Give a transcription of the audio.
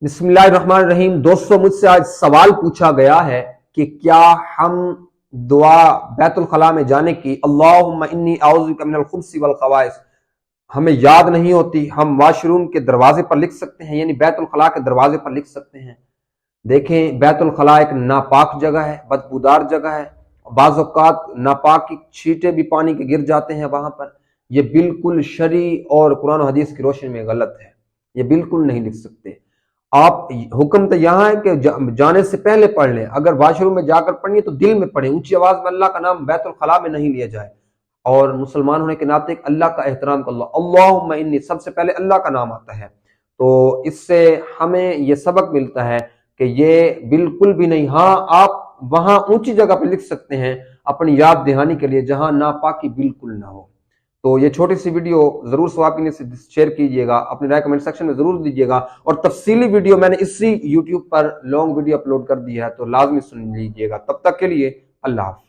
बिस्मिल्लाहिर्रहमानिर्रहीम। दोस्तों, मुझसे आज सवाल पूछा गया है कि क्या हम दुआ बैतुल खला में जाने की अल्लाहुम्मा इन्नी आउज़ुबिका मिनल खुब्सी वल खबाइस हमें याद नहीं होती, हम वाशरूम के दरवाजे पर लिख सकते हैं, यानी बैतुल खला के दरवाजे पर लिख सकते हैं। देखें, बैतुल खला एक नापाक जगह है, बदबूदार जगह है। बाज़ औक़ात नापाक की छींटे भी पानी के गिर जाते हैं वहां पर। यह बिल्कुल शरी और कुरान और हदीस की रोशनी में गलत है, ये बिल्कुल नहीं लिख सकते आप। हुक्म तो यहाँ है कि जाने से पहले पढ़ लें। अगर वाशरूम में जाकर पढ़िए तो दिल में पढ़ें, ऊंची आवाज में अल्लाह का नाम बैतुल खला में नहीं लिया जाए। और मुसलमान होने के नाते अल्लाह का एहतराम कर लो, अल्लाहुम्मा इन्नी, सबसे पहले अल्लाह का नाम आता है। तो इससे हमें यह सबक मिलता है कि ये बिल्कुल भी नहीं। हाँ, आप वहां ऊंची जगह पर लिख सकते हैं अपनी याद दहानी के लिए, जहां नापाकी बिल्कुल ना हो। तो ये छोटी सी वीडियो जरूर स्वाब के लिए शेयर कीजिएगा, अपनी राय कमेंट सेक्शन में जरूर दीजिएगा। और तफसीली वीडियो मैंने इसी यूट्यूब पर लॉन्ग वीडियो अपलोड कर दी है, तो लाजमी सुन लीजिएगा। तब तक के लिए अल्लाह हाफ़िज़।